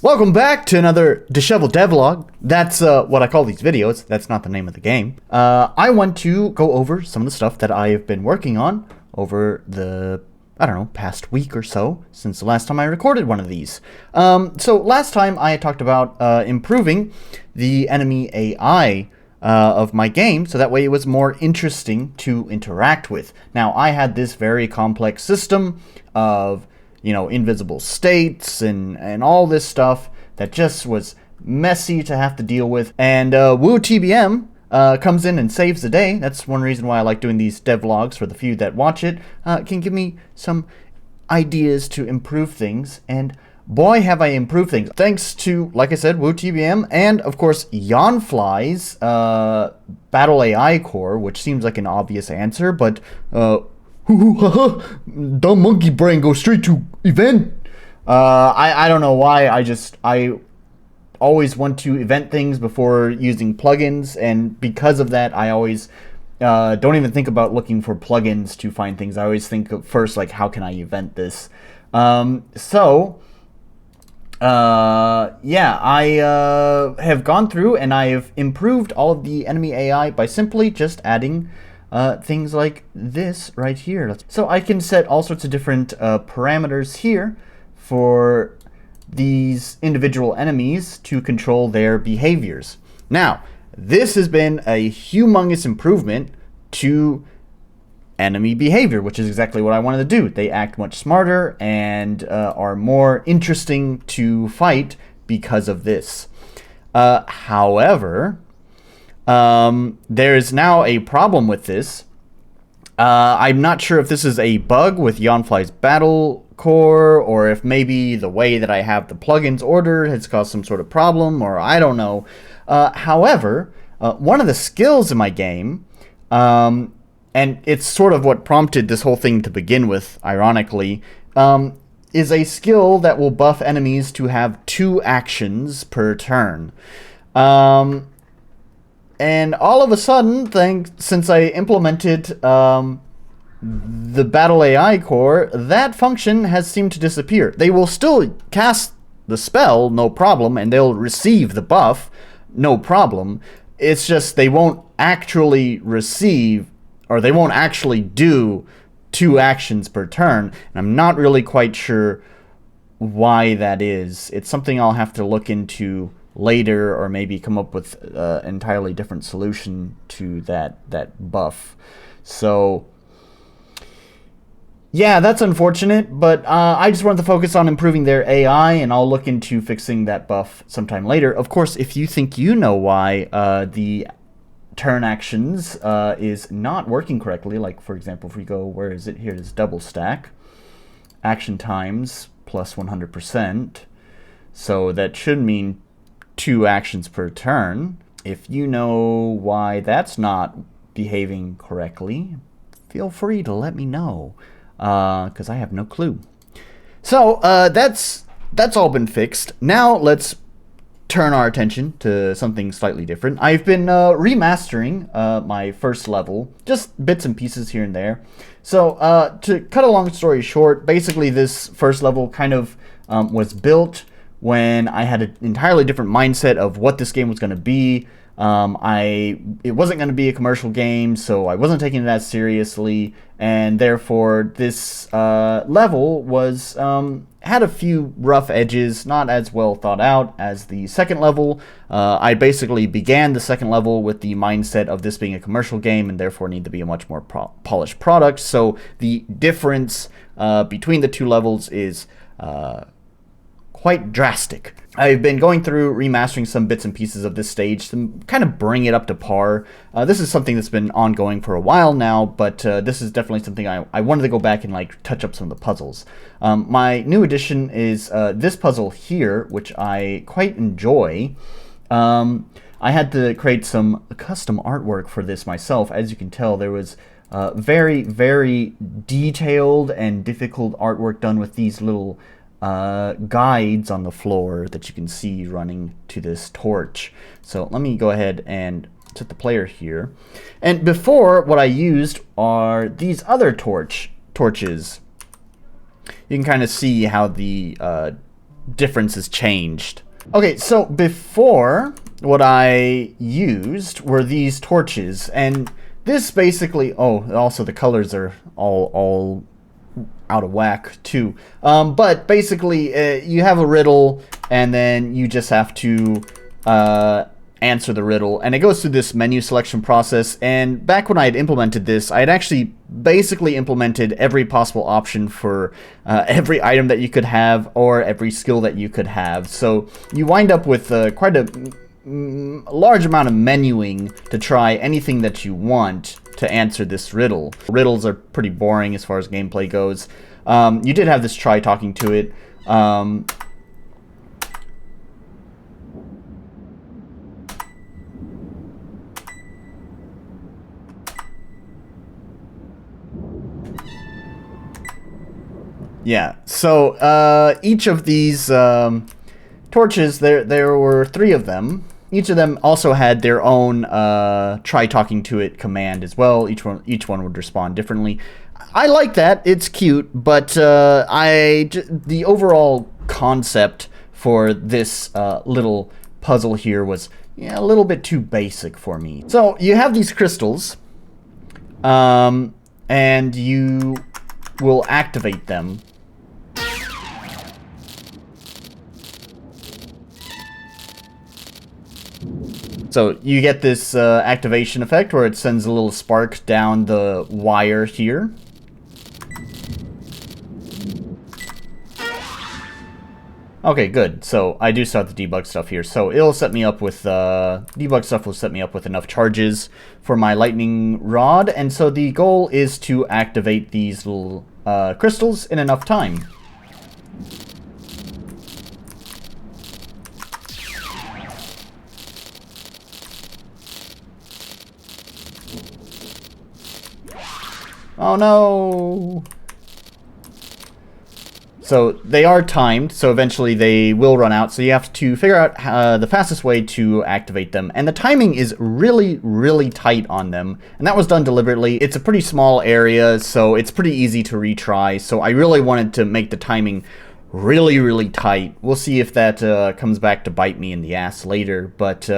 Welcome back to another Disheveled Devlog. That's what I call these videos. That's not the name of the game. I want to go over some of the stuff that I have been working on over the, past week or so since the last time I recorded one of these. So last time I had talked about improving the enemy AI of my game, so that way it was more interesting to interact with. Now, I had this very complex system of invisible states and all this stuff that just was messy to have to deal with. And Woo TBM comes in and saves the day. That's one reason why I like doing these devlogs for the few that watch it. Can give me some ideas to improve things, and boy, have I improved things. Thanks to, like I said, Woo TBM, and of course, Yanfly's Battle AI core, which seems like an obvious answer, but dumb monkey brain goes straight to event. I don't know why. I always want to event things before using plugins, and because of that, I always don't even think about looking for plugins to find things. I always think of first, like, how can I event this? I have gone through and I have improved all of the enemy AI by simply just adding things like this right here. So I can set all sorts of different parameters here for these individual enemies to control their behaviors. Now, this has been a humongous improvement to enemy behavior, which is exactly what I wanted to do. They act much smarter and are more interesting to fight because of this. However, there is now a problem with this. I'm not sure if this is a bug with Yanfly's battle core, or if maybe the way that I have the plugins ordered has caused some sort of problem, or I don't know. However, one of the skills in my game, and it's sort of what prompted this whole thing to begin with, ironically, is a skill that will buff enemies to have 2 actions per turn. And all of a sudden, since I implemented the Battle AI core, that function has seemed to disappear. They will still cast the spell, no problem, and they'll receive the buff, no problem. It's just they won't actually receive, or they won't actually do 2 actions per turn. And I'm not really quite sure why that is. It's something I'll have to look into later, or maybe come up with an entirely different solution to that buff. So yeah, that's unfortunate, but I just wanted to focus on improving their AI, and I'll look into fixing that buff sometime later. Of course, if you think you know why the turn actions is not working correctly, like for example, if we go, where is it? Here it is, double stack. Action times plus 100%. So that should mean 2 actions per turn. If you know why that's not behaving correctly, feel free to let me know, because I have no clue. So that's all been fixed. Now let's turn our attention to something slightly different. I've been remastering my first level, just bits and pieces here and there. So to cut a long story short, basically this first level kind of was built when I had an entirely different mindset of what this game was going to be. It wasn't going to be a commercial game, so I wasn't taking it as seriously, and therefore this level was had a few rough edges, not as well thought out as the second level. I basically began the second level with the mindset of this being a commercial game and therefore need to be a much more polished product, so the difference between the 2 levels is quite drastic. I've been going through remastering some bits and pieces of this stage to kind of bring it up to par. This is something that's been ongoing for a while now, but this is definitely something I wanted to go back and like touch up some of the puzzles. My new addition is this puzzle here, which I quite enjoy. I had to create some custom artwork for this myself. As you can tell, there was very, very detailed and difficult artwork done with these little guides on the floor that you can see running to this torch. So let me go ahead and set the player here. And before, what I used are these other torches. You can kind of see how the difference is changed. Okay, so before, what I used were these torches, and this basically, oh, also the colors are all out of whack too. But basically, you have a riddle, and then you just have to answer the riddle, and it goes through this menu selection process. And back when I had implemented this, I had actually basically implemented every possible option for every item that you could have, or every skill that you could have. So you wind up with quite a large amount of menuing to try anything that you want to answer this riddle. Riddles are pretty boring as far as gameplay goes. You did have this try talking to it. Yeah, so each of these torches, there were 3 of them. Each of them also had their own try talking to it command as well. Each one would respond differently. I like that. It's cute, but the overall concept for this little puzzle here was a little bit too basic for me. So you have these crystals, and you will activate them. So you get this activation effect where it sends a little spark down the wire here. Okay, good. So I do start the debug stuff here. So it'll set me up with, debug stuff will set me up with enough charges for my lightning rod. And so the goal is to activate these little crystals in enough time. Oh no! So they are timed, so eventually they will run out, so you have to figure out the fastest way to activate them. And the timing is really, really tight on them, and that was done deliberately. It's a pretty small area, so it's pretty easy to retry, so I really wanted to make the timing really, really tight. We'll see if that comes back to bite me in the ass later, but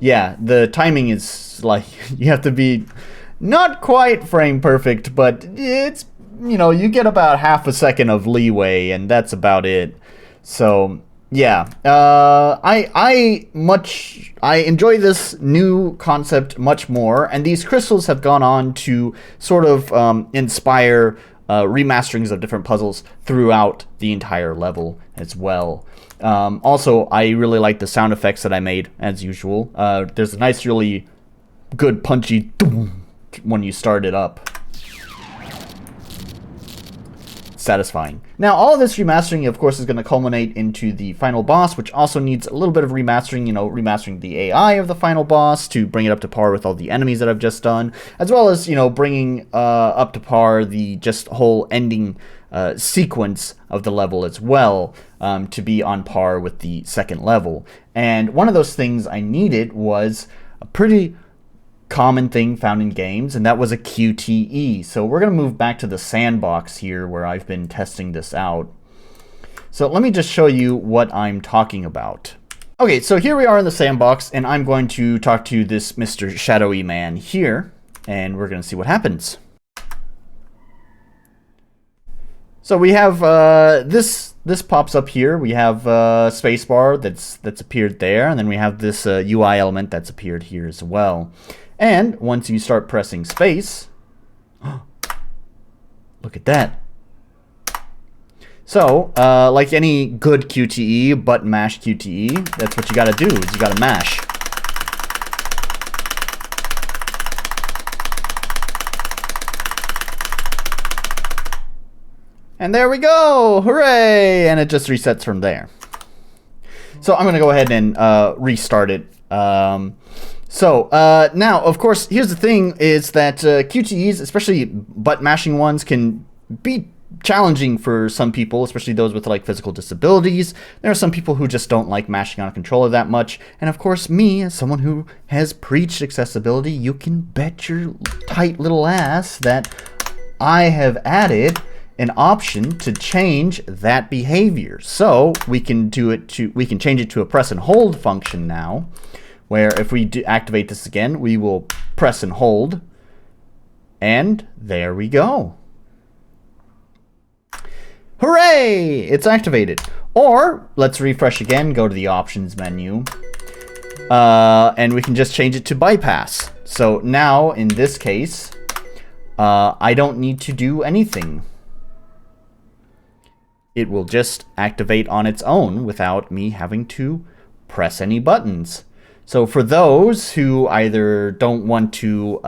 yeah, the timing is like, you have to be not quite frame perfect, but it's, you know, you get about half a second of leeway, and that's about it. So yeah, I enjoy this new concept much more, and these crystals have gone on to sort of inspire remasterings of different puzzles throughout the entire level as well. Also, I really like the sound effects that I made, as usual. There's a nice, really good punchy when you start it up. Satisfying. Now, all of this remastering, of course, is going to culminate into the final boss, which also needs a little bit of remastering, you know, remastering the AI of the final boss to bring it up to par with all the enemies that I've just done, as well as, you know, bringing up to par the just whole ending sequence of the level as well, to be on par with the second level. And one of those things I needed was a pretty common thing found in games, and that was a QTE. So we're going to move back to the sandbox here where I've been testing this out. So let me just show you what I'm talking about. Okay, so here we are in the sandbox, and I'm going to talk to this Mr. Shadowy Man here, and we're going to see what happens. So we have this pops up here. We have spacebar that's appeared there, and then we have this UI element that's appeared here as well. And once you start pressing space, look at that. So, like any good QTE, button mash QTE, that's what you gotta do, is you gotta mash. And there we go! Hooray! And it just resets from there. So I'm gonna go ahead and restart it. Now, of course, here's the thing, is that QTEs, especially button mashing ones, can be challenging for some people, especially those with like physical disabilities. There are some people who just don't like mashing on a controller that much. And of course, me, as someone who has preached accessibility, you can bet your tight little ass that I have added an option to change that behavior. So we can change it to a press and hold function now, where if we activate this again, we will press and hold, and there we go. Hooray! It's activated. Or let's refresh again, go to the options menu, and we can just change it to bypass. So now in this case, I don't need to do anything. It will just activate on its own without me having to press any buttons. So for those who either don't want to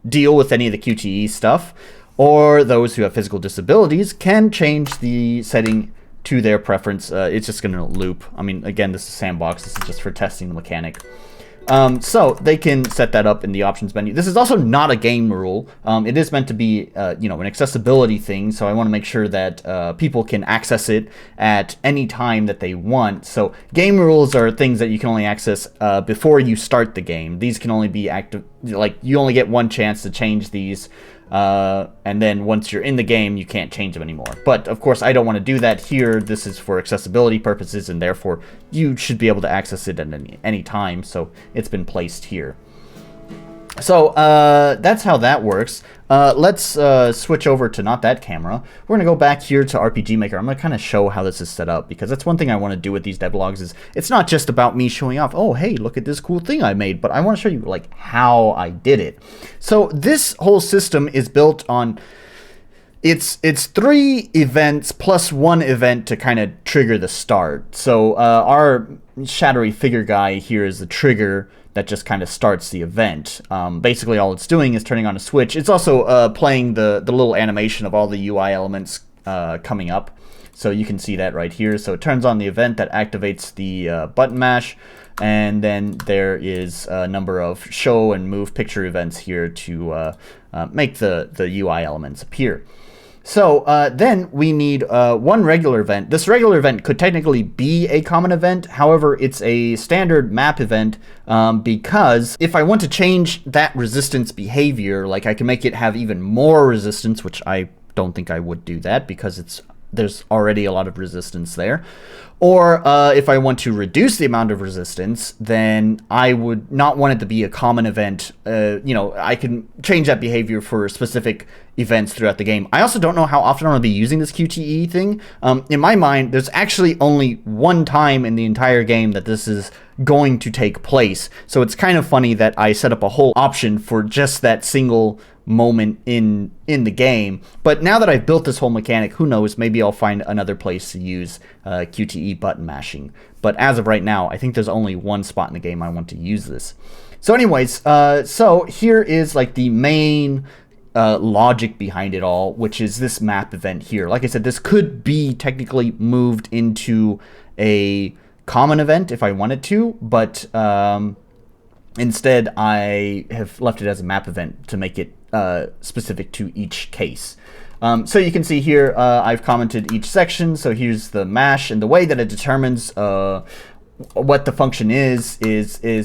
deal with any of the QTE stuff, or those who have physical disabilities, can change the setting to their preference. It's just going to loop. I mean, again, this is sandbox. This is just for testing the mechanic. So they can set that up in the options menu. This is also not a game rule. It is meant to be, an accessibility thing. So I want to make sure that people can access it at any time that they want. So game rules are things that you can only access before you start the game. These can only be active. Like, you only get one chance to change these. And then once you're in the game, you can't change them anymore. But of course, I don't want to do that here. This is for accessibility purposes, and therefore you should be able to access it at any time. So it's been placed here. So that's how that works. Let's switch over to not that camera. We're going to go back here to RPG Maker. I'm going to kind of show how this is set up, because that's one thing I want to do with these devlogs. Is it's not just about me showing off, oh, hey, look at this cool thing I made, but I want to show you like how I did it. So this whole system is built on it's 3 events plus 1 event to kind of trigger the start. So our shadowy figure guy here is the trigger that just kind of starts the event. Basically, all it's doing is turning on a switch. It's also playing the little animation of all the UI elements coming up. So you can see that right here. So it turns on the event that activates the button mash. And then there is a number of show and move picture events here to make the UI elements appear. So then we need one regular event. This regular event could technically be a common event. However, it's a standard map event because if I want to change that resistance behavior, like I can make it have even more resistance, which I don't think I would do that because there's already a lot of resistance there. Or if I want to reduce the amount of resistance, then I would not want it to be a common event. I can change that behavior for specific events throughout the game. I also don't know how often I'm going to be using this QTE thing. In my mind, there's actually only one time in the entire game that this is going to take place. So it's kind of funny that I set up a whole option for just that single moment in the game. But now that I've built this whole mechanic, who knows, maybe I'll find another place to use QTE button mashing. But as of right now, I think there's only one spot in the game I want to use this. So anyways, so here is like the main logic behind it all, which is this map event here. Like I said, this could be technically moved into a common event if I wanted to, but instead I have left it as a map event to make it specific to each case. So you can see here I've commented each section. So here's the mash, and the way that it determines what the function is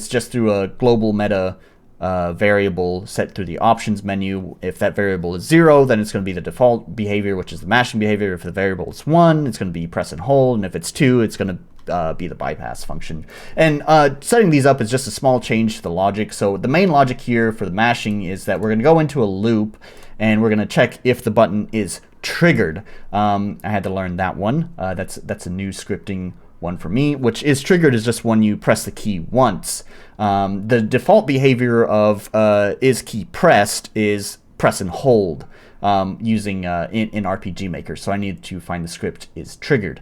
just through a global meta variable set through the options menu. If that variable is 0, then it's going to be the default behavior, which is the mashing behavior. If the variable is 1, it's going to be press and hold, and if it's 2, it's going to be the bypass function. And setting these up is just a small change to the logic. So the main logic here for the mashing is that we're going to go into a loop and we're going to check if the button is triggered. I had to learn that one. That's a new scripting one for me, which is triggered is just when you press the key once. The default behavior of is key pressed is press and hold. Using in RPG Maker. So I need to find the script is triggered.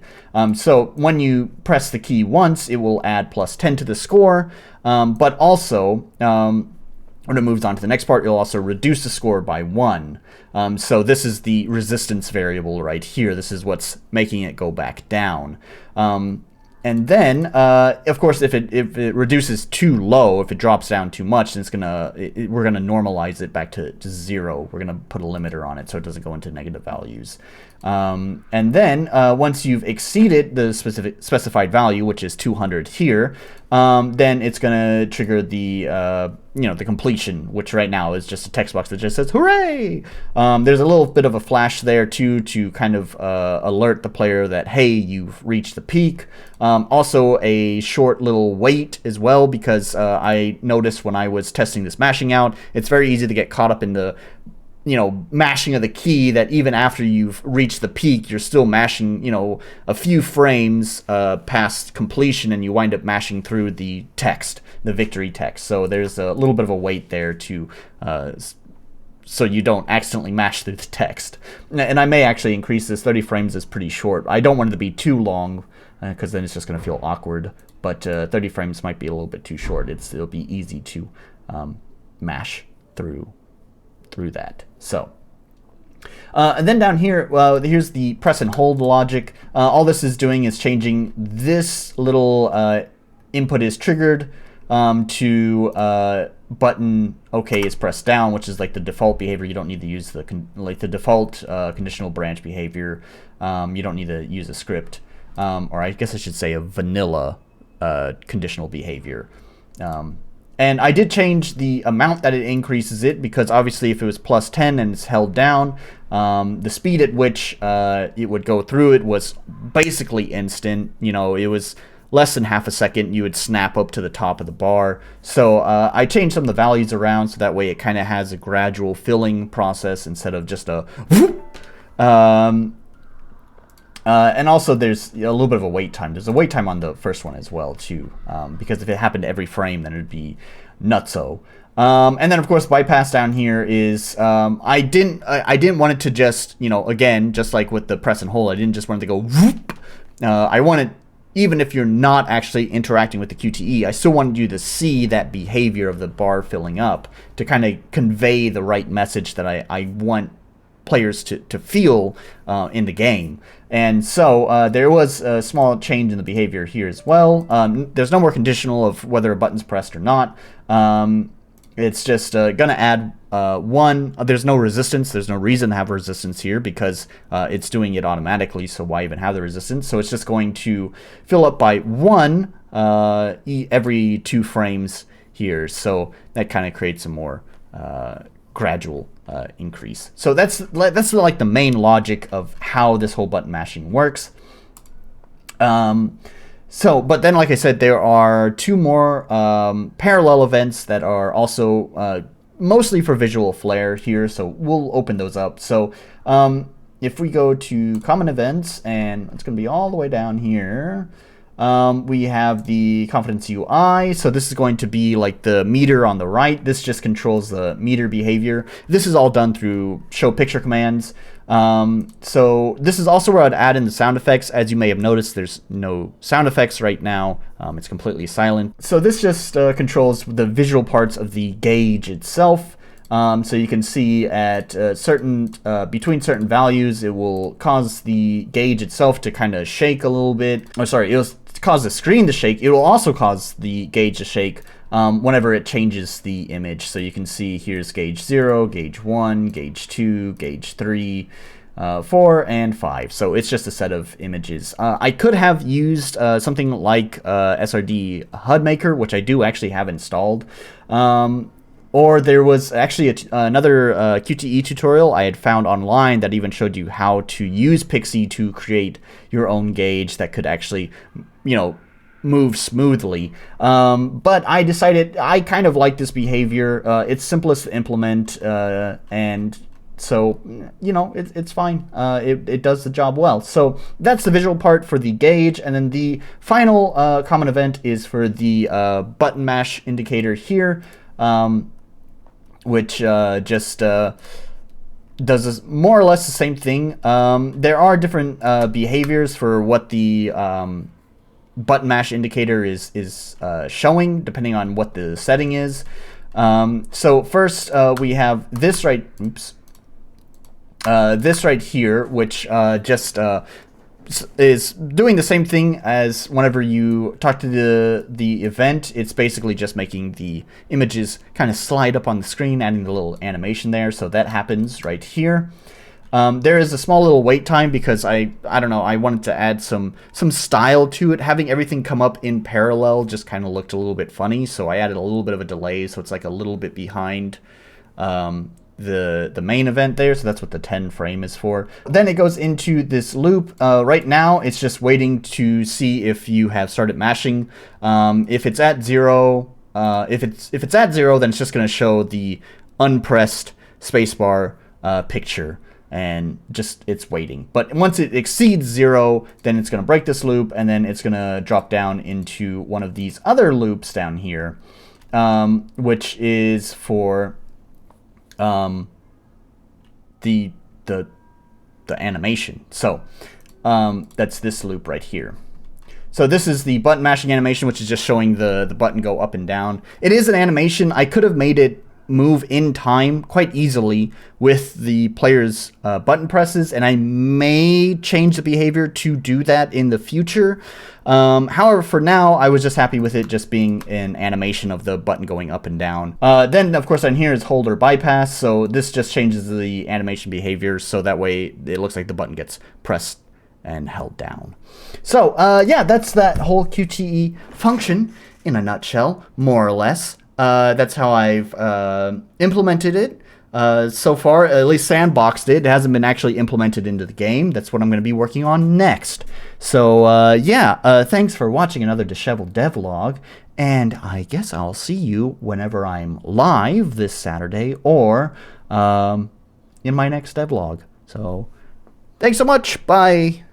So when you press the key once, it will add +10 to the score, but also when it moves on to the next part, it'll also reduce the score by 1. So this is the resistance variable right here. This is what's making it go back down. And then, of course, if it reduces too low, if it drops down too much, then we're gonna normalize it back to 0. We're gonna put a limiter on it so it doesn't go into negative values. And then once you've exceeded the specified value, which is 200 here, then it's going to trigger the the completion, which right now is just a text box that just says "Hooray!" There's a little bit of a flash there too to kind of alert the player that, hey, you've reached the peak. Also a short little wait as well, because I noticed when I was testing this mashing out, it's very easy to get caught up in the mashing of the key, that even after you've reached the peak, you're still mashing, a few frames past completion, and you wind up mashing through the text, the victory text. So there's a little bit of a wait there to so you don't accidentally mash through the text. And I may actually increase this. 30 frames is pretty short. I don't want it to be too long, because then it's just going to feel awkward. But 30 frames might be a little bit too short. It'll be easy to mash through that. So and then down here, here's the press and hold logic. All this is doing is changing this little input is triggered to button OK is pressed down, which is like the default behavior. You don't need to use the default conditional branch behavior. You don't need to use a script, or I guess I should say a vanilla conditional behavior. And I did change the amount that it increases it, because obviously if it was plus 10 and it's held down, the speed at which it would go through it was basically instant. It was less than half a second. You would snap up to the top of the bar. So I changed some of the values around so that way it kind of has a gradual filling process instead of just a whoop. And also there's a little bit of a wait time. There's a wait time on the first one as well too, because if it happened every frame, then it would be nutso. And then of course bypass down here is I didn't want it to just again, just like with the press and hold, I didn't just want it to go whoop. I wanted, even if you're not actually interacting with the QTE, I still wanted you to see that behavior of the bar filling up to kind of convey the right message that I want players to feel in the game. And so there was a small change in the behavior here as well. There's no more conditional of whether a button's pressed or not. It's just gonna add one. There's no resistance. There's no reason to have resistance here, because it's doing it automatically, so why even have the resistance? So it's just going to fill up by one every 2 frames here. So that kind of creates a more gradual increase. So that's like the main logic of how this whole button mashing works. But then, like I said, there are 2 more parallel events that are also mostly for visual flair here, so we'll open those up. So if we go to common events, and it's going to be all the way down here, we have the confidence UI. So this is going to be like the meter on the right. This just controls the meter behavior. This is all done through show picture commands. So this is also where I'd add in the sound effects. As you may have noticed, there's no sound effects right now. It's completely silent. So this just controls the visual parts of the gauge itself. So you can see at between certain values, it will cause the gauge itself to kind of shake a little bit. Oh, sorry, it'll cause the screen to shake. It will also cause the gauge to shake whenever it changes the image. So you can see here's gauge 0, gauge 1, gauge 2, gauge 3, 4, and 5. So it's just a set of images. I could have used something like SRD HUD Maker, which I do actually have installed. Or there was actually another QTE tutorial I had found online that even showed you how to use Pixie to create your own gauge that could actually, move smoothly. But I decided I kind of like this behavior. It's simplest to implement, and so, it's fine. It does the job well. So that's the visual part for the gauge. And then the final common event is for the button mash indicator here. Which just does more or less the same thing. There are different behaviors for what the button mash indicator is showing, depending on what the setting is. So first we have this this right here, which just is doing the same thing as whenever you talk to the event. It's basically just making the images kind of slide up on the screen, adding the little animation there. So that happens right here. There is a small little wait time because I don't know, I wanted to add some style to it. Having everything come up in parallel just kind of looked a little bit funny, so I added a little bit of a delay, so it's like a little bit behind the main event there, so that's what the 10 frame is for. Then it goes into this loop. Right now it's just waiting to see if you have started mashing. If it's at 0, if it's at 0, then it's just going to show the unpressed spacebar picture, and just it's waiting. But once it exceeds 0, then it's going to break this loop, and then it's going to drop down into one of these other loops down here, which is for the animation. So that's this loop right here. So this is the button mashing animation, which is just showing the button go up and down. It is an animation. I could have made it move in time quite easily with the player's button presses, and I may change the behavior to do that in the future. However, for now, I was just happy with it just being an animation of the button going up and down. Then, of course, on here is hold or bypass, so this just changes the animation behavior, so that way it looks like the button gets pressed and held down. So, yeah, that's that whole QTE function in a nutshell, more or less. That's how I've implemented it so far, at least sandboxed it. It hasn't been actually implemented into the game. That's what I'm going to be working on next. So, yeah, thanks for watching another Disheveled Devlog, and I guess I'll see you whenever I'm live this Saturday or in my next devlog. So, thanks so much. Bye.